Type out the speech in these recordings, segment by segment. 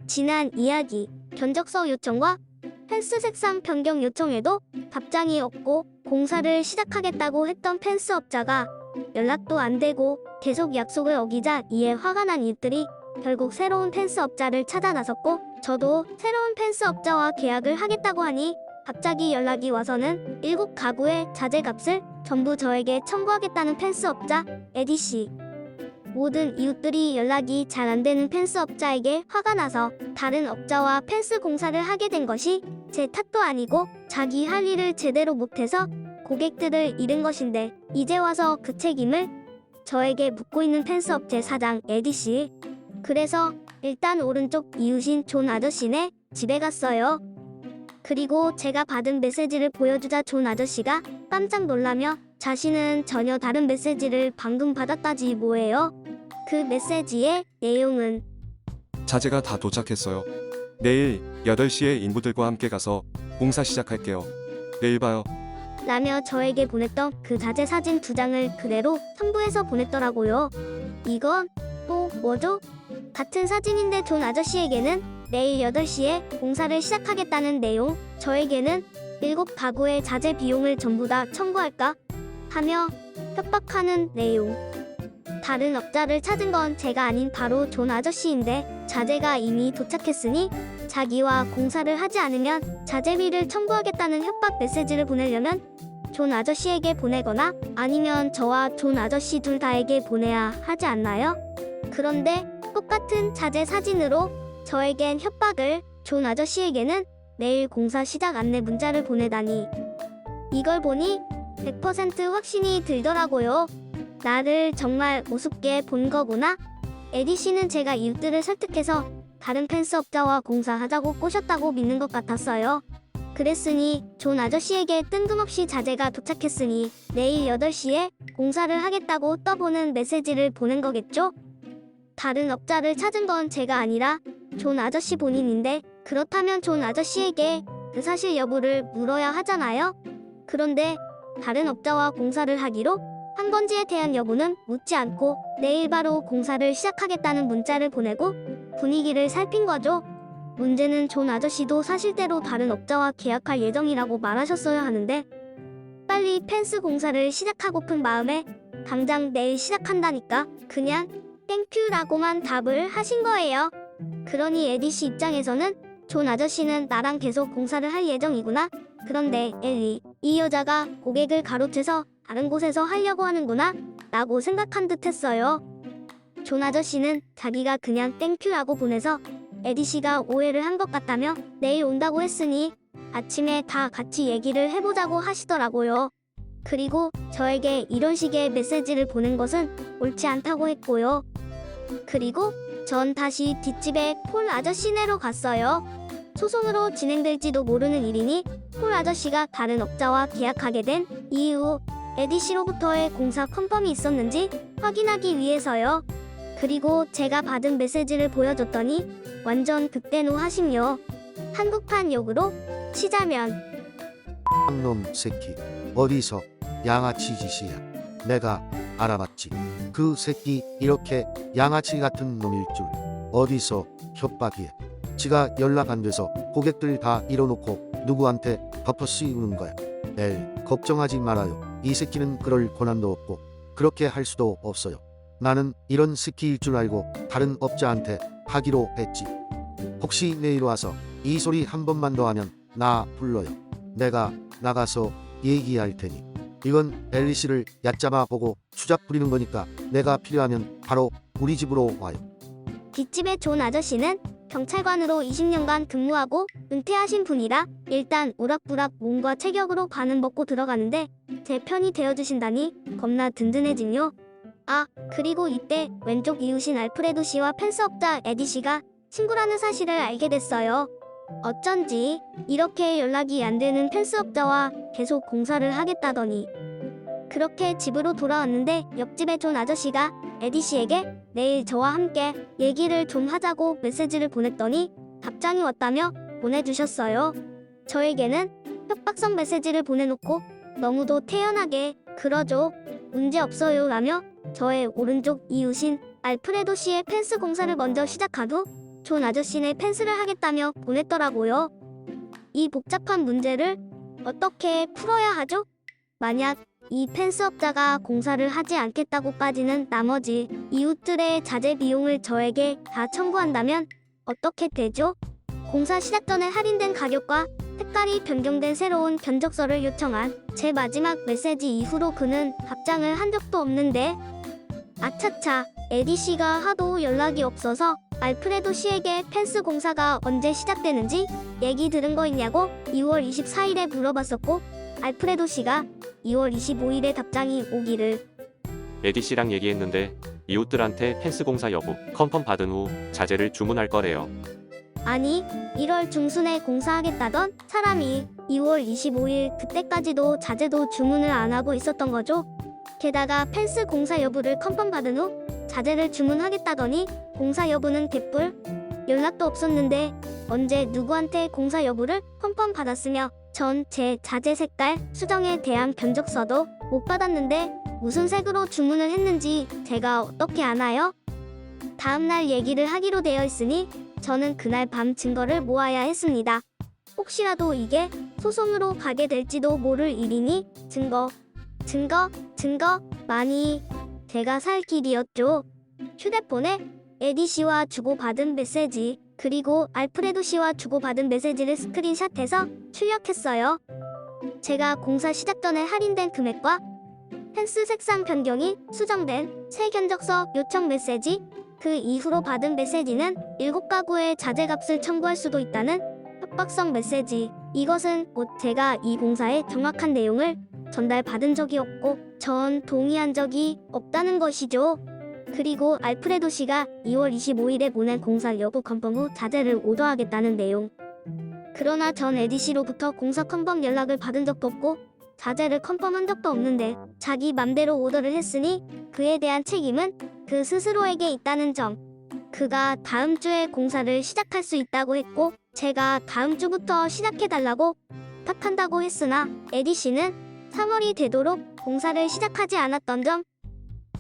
지난 이야기, 견적서 요청과 펜스 색상 변경 요청에도 답장이 없고 공사를 시작하겠다고 했던 펜스업자가 연락도 안 되고 계속 약속을 어기자 이에 화가 난 이웃들이 결국 새로운 펜스업자를 찾아 나섰고, 저도 새로운 펜스업자와 계약을 하겠다고 하니 갑자기 연락이 와서는 7가구의 자재값을 전부 저에게 청구하겠다는 펜스업자 에디씨. 모든 이웃들이 연락이 잘 안 되는 펜스업자에게 화가 나서 다른 업자와 펜스 공사를 하게 된 것이 제 탓도 아니고 자기 할 일을 제대로 못해서 고객들을 잃은 것인데, 이제 와서 그 책임을 저에게 묻고 있는 펜스업체 사장 에디씨. 그래서 일단 오른쪽 이웃인 존 아저씨네 집에 갔어요. 그리고 제가 받은 메시지를 보여주자 존 아저씨가 깜짝 놀라며 자신은 전혀 다른 메시지를 방금 받았다지 뭐예요. 그 메시지의 내용은 자재가 다 도착했어요. 내일 8시에 인부들과 함께 가서 공사 시작할게요. 내일 봐요. 라며 저에게 보냈던 그 자재 사진 2장을 그대로 첨부해서 보냈더라고요. 이건 또 뭐죠? 같은 사진인데 존 아저씨에게는 내일 8시에 공사를 시작하겠다는 내용, 저에게는 7가구의 자재 비용을 전부 다 청구할까 하며 협박하는 내용. 다른 업자를 찾은 건 제가 아닌 바로 존 아저씨인데, 자재가 이미 도착했으니 자기와 공사를 하지 않으면 자재비를 청구하겠다는 협박 메시지를 보내려면 존 아저씨에게 보내거나 아니면 저와 존 아저씨 둘 다에게 보내야 하지 않나요? 그런데 똑같은 자재 사진으로 저에겐 협박을, 존 아저씨에게는 내일 공사 시작 안내 문자를 보내다니. 이걸 보니 100% 확신이 들더라고요. 나를 정말 우습게 본 거구나. 에디씨는 제가 이웃들을 설득해서 다른 펜스업자와 공사하자고 꼬셨다고 믿는 것 같았어요. 그랬으니 존 아저씨에게 뜬금없이 자재가 도착했으니 내일 8시에 공사를 하겠다고 떠보는 메시지를 보낸 거겠죠? 다른 업자를 찾은 건 제가 아니라 존 아저씨 본인인데, 그렇다면 존 아저씨에게 그 사실 여부를 물어야 하잖아요. 그런데 다른 업자와 공사를 하기로 한 건지에 대한 여부는 묻지 않고 내일 바로 공사를 시작하겠다는 문자를 보내고 분위기를 살핀 거죠. 문제는 존 아저씨도 사실대로 다른 업자와 계약할 예정이라고 말하셨어야 하는데, 빨리 펜스 공사를 시작하고픈 마음에 당장 내일 시작한다니까 그냥 땡큐라고만 답을 하신 거예요. 그러니 에디씨 입장에서는 존 아저씨는 나랑 계속 공사를 할 예정이구나. 그런데 엘리, 이 여자가 고객을 가로채서 다른 곳에서 하려고 하는구나 라고 생각한 듯 했어요. 존 아저씨는 자기가 그냥 땡큐라고 보내서 에디씨가 오해를 한 것 같다며 내일 온다고 했으니 아침에 다 같이 얘기를 해보자고 하시더라고요. 그리고 저에게 이런 식의 메시지를 보낸 것은 옳지 않다고 했고요. 그리고 전 다시 뒷집에 폴 아저씨네로 갔어요. 소송으로 진행될지도 모르는 일이니 폴 아저씨가 다른 업자와 계약하게 된 이후 에디씨로부터의 공사 컨펌이 있었는지 확인하기 위해서요. 그리고 제가 받은 메시지를 보여줬더니 완전 극대노 하심요. 한국판 욕으로 치자면 놈 새끼 어디서 양아치 짓이야. 내가 알아봤지. 그 새끼 이렇게 양아치 같은 놈일 줄. 어디서 협박이야. 지가 연락 안 돼서 고객들 다 잃어놓고 누구한테 덮어 씌우는 거야. 걱정하지 말아요. 이 새끼는 그럴 권한도 없고 그렇게 할 수도 없어요. 나는 이런 새끼일 줄 알고 다른 업자한테 하기로 했지. 혹시 내일 와서 이 소리 한 번만 더 하면 나 불러요. 내가 나가서 얘기할 테니. 이건 엘리 씨를 얕잡아 보고 수작 부리는 거니까 내가 필요하면 바로 우리 집으로 와요. 뒷집의 존 아저씨는 경찰관으로 20년간 근무하고 은퇴하신 분이라 일단 오락부락 몸과 체격으로 반은 먹고 들어가는데 제 편이 되어주신다니 겁나 든든해지뇨. 아, 그리고 이때 왼쪽 이웃인 알프레도 씨와 펜스업자 에디 씨가 친구라는 사실을 알게 됐어요. 어쩐지 이렇게 연락이 안 되는 펜스업자와 계속 공사를 하겠다더니. 그렇게 집으로 돌아왔는데 옆집의 존 아저씨가 에디 씨에게 내일 저와 함께 얘기를 좀 하자고 메시지를 보냈더니 답장이 왔다며 보내주셨어요. 저에게는 협박성 메시지를 보내놓고 너무도 태연하게 그러죠. 문제 없어요 라며 저의 오른쪽 이웃인 알프레도 씨의 펜스 공사를 먼저 시작한 후 존 아저씨는 펜스를 하겠다며 보냈더라고요. 이 복잡한 문제를 어떻게 풀어야 하죠? 만약 이 펜스업자가 공사를 하지 않겠다고까지는 나머지 이웃들의 자재 비용을 저에게 다 청구한다면 어떻게 되죠? 공사 시작 전에 할인된 가격과 색깔이 변경된 새로운 견적서를 요청한 제 마지막 메시지 이후로 그는 답장을 한 적도 없는데, 아차차, 에디 씨가 하도 연락이 없어서 알프레도 씨에게 펜스 공사가 언제 시작되는지 얘기 들은 거 있냐고 2월 24일에 물어봤었고, 알프레도 씨가 2월 25일에 답장이 오기를 에디 씨랑 얘기했는데 이웃들한테 펜스 공사 여부 컨펌 받은 후 자재를 주문할 거래요. 아니 1월 중순에 공사하겠다던 사람이 2월 25일 그때까지도 자재도 주문을 안 하고 있었던 거죠. 게다가 펜스 공사 여부를 컨펌 받은 후 자재를 주문하겠다더니 공사 여부는 개뿔. 연락도 없었는데 언제 누구한테 공사 여부를 컨펌 받았으며 전 제 자재 색깔 수정에 대한 견적서도 못 받았는데 무슨 색으로 주문을 했는지 제가 어떻게 아나요? 다음날 얘기를 하기로 되어 있으니 저는 그날 밤 증거를 모아야 했습니다. 혹시라도 이게 소송으로 가게 될지도 모를 일이니 증거 많이 제가 살 길이었죠. 휴대폰에 에디 씨와 주고받은 메시지 그리고 알프레도 씨와 주고받은 메시지를 스크린샷해서 출력했어요. 제가 공사 시작 전에 할인된 금액과 펜스 색상 변경이 수정된 새 견적서 요청 메시지, 그 이후로 받은 메시지는 7가구의 자재값을 청구할 수도 있다는 협박성 메시지. 이것은 곧 제가 이 공사의 정확한 내용을 전달받은 적이 없고 전 동의한 적이 없다는 것이죠. 그리고 알프레도 씨가 2월 25일에 보낸 공사 여부 컨펌 후 자재를 오더하겠다는 내용. 그러나 전 에디 씨로부터 공사 컨펌 연락을 받은 적도 없고 자재를 컨펌한 적도 없는데 자기 맘대로 오더를 했으니 그에 대한 책임은 그 스스로에게 있다는 점. 그가 다음 주에 공사를 시작할 수 있다고 했고 제가 다음 주부터 시작해달라고 부탁한다고 했으나 에디 씨는 3월이 되도록 공사를 시작하지 않았던 점.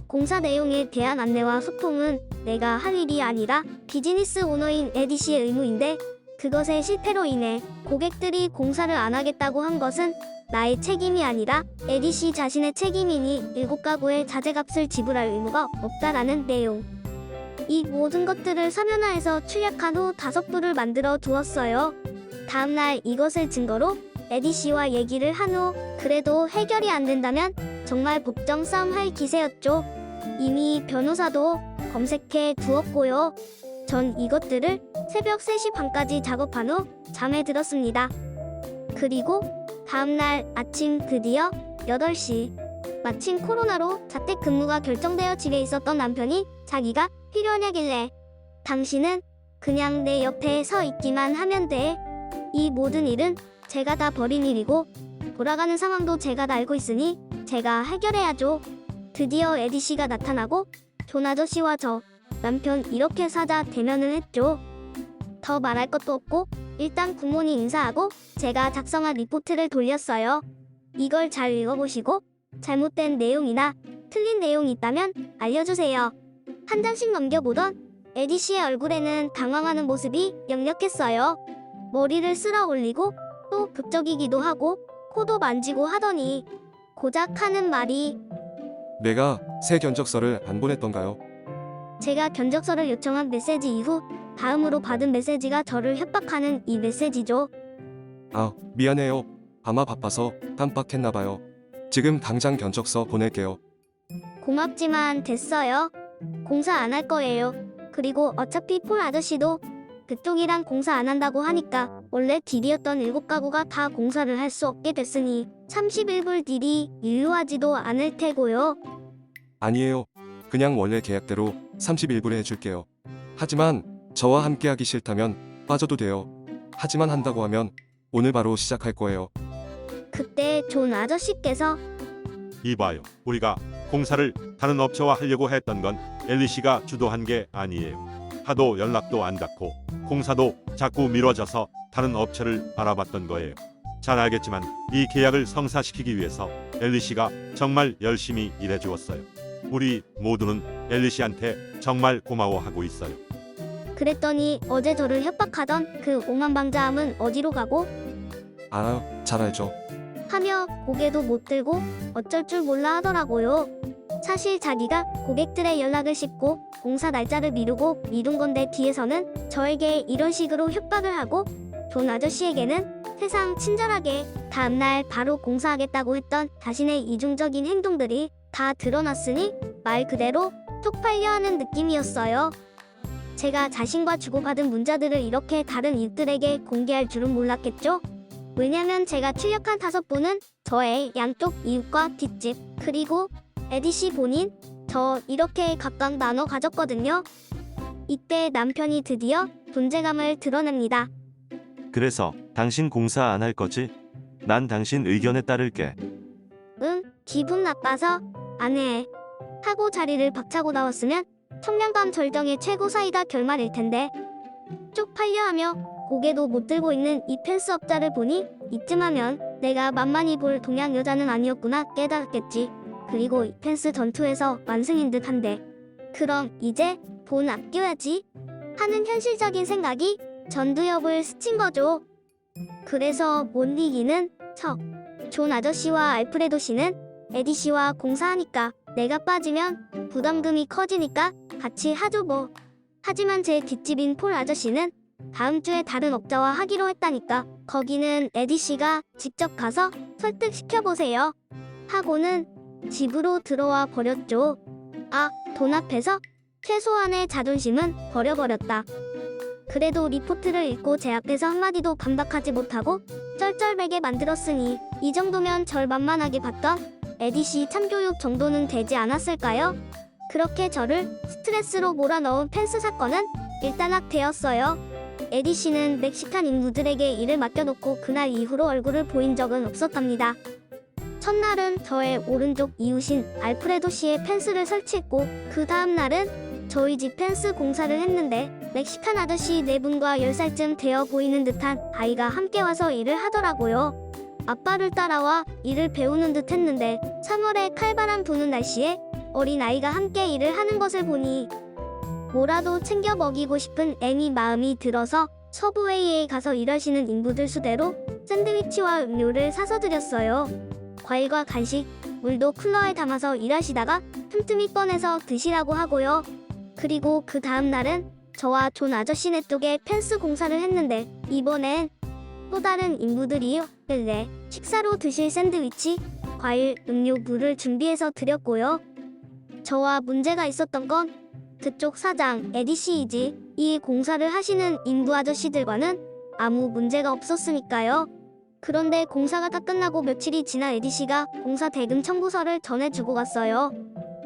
공사 내용에 대한 안내와 소통은 내가 할 일이 아니라 비즈니스 오너인 에디 씨의 의무인데 그것의 실패로 인해 고객들이 공사를 안 하겠다고 한 것은 나의 책임이 아니라 에디 씨 자신의 책임이니 7가구의 자재값을 지불할 의무가 없다라는 내용. 이 모든 것들을 사면화해서 출력한 후 5부를 만들어 두었어요. 다음날 이것을 증거로 에디 씨와 얘기를 한 후 그래도 해결이 안 된다면 정말 법정 싸움 할 기세였죠. 이미 변호사도 검색해 두었고요. 전 이것들을 새벽 3시 반까지 작업한 후 잠에 들었습니다. 그리고 다음날 아침 드디어 8시. 마침 코로나로 자택근무가 결정되어 집에 있었던 남편이 자기가 필요하냐길래 당신은 그냥 내 옆에 서 있기만 하면 돼. 이 모든 일은 제가 다 벌인 일이고 돌아가는 상황도 제가 다 알고 있으니 제가 해결해야죠. 드디어 에디 씨가 나타나고 존 아저씨와 저 남편 이렇게 사자 대면을 했죠. 더 말할 것도 없고 일단 굿모닝 인사하고 제가 작성한 리포트를 돌렸어요. 이걸 잘 읽어보시고 잘못된 내용이나 틀린 내용이 있다면 알려주세요. 한 장씩 넘겨보던 에디 씨의 얼굴에는 당황하는 모습이 역력했어요. 머리를 쓸어 올리고 또 극적이기도 하고 코도 만지고 하더니 고작 하는 말이 내가 새 견적서를 안 보냈던가요? 제가 견적서를 요청한 메시지 이후 다음으로 받은 메시지가 저를 협박하는 이 메시지죠. 아, 미안해요. 아마 바빠서 깜빡했나봐요. 지금 당장 견적서 보낼게요. 고맙지만 됐어요. 공사 안 할 거예요. 그리고 어차피 폴 아저씨도 그쪽이랑 공사 안 한다고 하니까 원래 딜이었던 7가구가 다 공사를 할 수 없게 됐으니 31불 딜이 유효하지도 않을 테고요. 아니에요. 그냥 원래 계약대로 31불에 해줄게요. 하지만 저와 함께하기 싫다면 빠져도 돼요. 하지만 한다고 하면 오늘 바로 시작할 거예요. 그때 존 아저씨께서 이봐요. 우리가 공사를 다른 업체와 하려고 했던 건 엘리 씨가 주도한 게 아니에요. 하도 연락도 안 닿고 공사도 자꾸 미뤄져서 다른 업체를 알아봤던 거예요. 잘 알겠지만 이 계약을 성사시키기 위해서 엘리 씨가 정말 열심히 일해 주었어요. 우리 모두는 엘리 씨한테 정말 고마워하고 있어요. 그랬더니 어제 저를 협박하던 그 오만방자함은 어디로 가고? 아, 잘 알죠. 하며 고개도 못 들고 어쩔 줄 몰라 하더라고요. 사실 자기가 고객들의 연락을 씹고 공사 날짜를 미루고 미룬 건데 뒤에서는 저에게 이런 식으로 협박을 하고 존 아저씨에게는 세상 친절하게 다음날 바로 공사하겠다고 했던 자신의 이중적인 행동들이 다 드러났으니 말 그대로 쪽팔려 하는 느낌이었어요. 제가 자신과 주고받은 문자들을 이렇게 다른 이웃들에게 공개할 줄은 몰랐겠죠? 왜냐면 제가 출력한 5분은 저의 양쪽 이웃과 뒷집 그리고 에디씨 본인 저 이렇게 각각 나눠 가졌거든요. 이때 남편이 드디어 존재감을 드러냅니다. 그래서 당신 공사 안 할 거지? 난 당신 의견에 따를게. 응, 기분 나빠서 안 해. 하고 자리를 박차고 나왔으면 청량감 절정의 최고 사이다 결말일 텐데. 쪽팔려 하며 고개도 못 들고 있는 이 펜스업자를 보니 이쯤 하면 내가 만만히 볼 동양 여자는 아니었구나 깨달았겠지. 그리고 이 펜스 전투에서 완승인 듯한데. 그럼 이제 돈 아껴야지 하는 현실적인 생각이 전두엽을 스친 거죠. 그래서 못 이기는 척. 존 아저씨와 알프레도 씨는 에디 씨와 공사하니까 내가 빠지면 부담금이 커지니까 같이 하죠 뭐. 하지만 제 뒷집인 폴 아저씨는 다음 주에 다른 업자와 하기로 했다니까 거기는 에디 씨가 직접 가서 설득시켜보세요 하고는 집으로 들어와 버렸죠. 아, 돈 앞에서 최소한의 자존심은 버려버렸다. 그래도 리포트를 읽고 제 앞에서 한마디도 반박하지 못하고 쩔쩔매게 만들었으니 이 정도면 절 만만하게 봤던 에디씨 참교육 정도는 되지 않았을까요? 그렇게 저를 스트레스로 몰아넣은 펜스 사건은 일단락되었어요. 에디씨는 멕시칸 인부들에게 일을 맡겨놓고 그날 이후로 얼굴을 보인 적은 없었답니다. 첫날은 저의 오른쪽 이웃인 알프레도 씨의 펜스를 설치했고 그 다음 날은 저희 집 펜스 공사를 했는데 멕시칸 아저씨 4분과 10살쯤 되어 보이는 듯한 아이가 함께 와서 일을 하더라고요. 아빠를 따라와 일을 배우는 듯 했는데 3월에 칼바람 부는 날씨에 어린 아이가 함께 일을 하는 것을 보니 뭐라도 챙겨 먹이고 싶은 애미 마음이 들어서 서부웨이에 가서 일하시는 인부들 수대로 샌드위치와 음료를 사서 드렸어요. 과일과 간식, 물도 쿨러에 담아서 일하시다가 틈틈이 꺼내서 드시라고 하고요. 그리고 그 다음 날은 저와 존 아저씨네 쪽에 펜스 공사를 했는데 이번엔 또 다른 인부들이요. 네, 식사로 드실 샌드위치, 과일, 음료, 물을 준비해서 드렸고요. 저와 문제가 있었던 건 그쪽 사장 에디씨이지 이 공사를 하시는 인부 아저씨들과는 아무 문제가 없었으니까요. 그런데 공사가 다 끝나고 며칠이 지나 에디씨가 공사 대금 청구서를 전해주고 갔어요.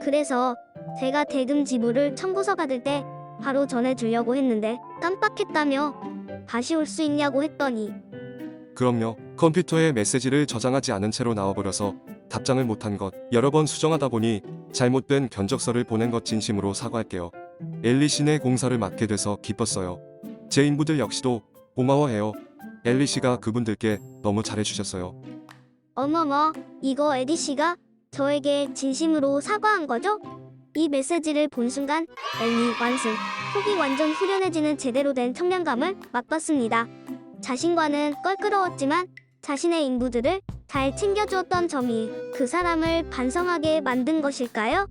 그래서 제가 대금 지불을 청구서 받을 때 바로 전해주려고 했는데 깜빡했다며 다시 올 수 있냐고 했더니 그럼요. 컴퓨터에 메시지를 저장하지 않은 채로 나와버려서 답장을 못한 것 여러 번 수정하다 보니 잘못된 견적서를 보낸 것 진심으로 사과할게요. 엘리 씨네 공사를 맡게 돼서 기뻤어요. 제 인부들 역시도 고마워해요. 엘리 씨가 그분들께 너무 잘해주셨어요. 어머머, 이거 에디씨가 저에게 진심으로 사과한 거죠? 이 메시지를 본 순간 엘리 완승, 속이 완전 후련해지는 제대로 된 청량감을 맛봤습니다. 자신과는 껄끄러웠지만 자신의 인부들을 잘 챙겨주었던 점이 그 사람을 반성하게 만든 것일까요?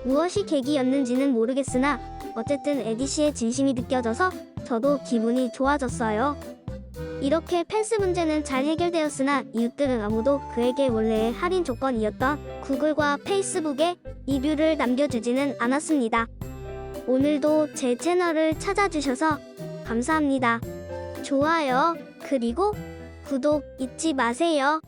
무엇이 계기였는지는 모르겠으나 어쨌든 에디씨의 진심이 느껴져서 저도 기분이 좋아졌어요. 이렇게 펜스 문제는 잘 해결되었으나 이웃들은 아무도 그에게 원래의 할인 조건이었던 구글과 페이스북에 리뷰를 남겨주지는 않았습니다. 오늘도 제 채널을 찾아주셔서 감사합니다. 좋아요, 그리고 구독 잊지 마세요.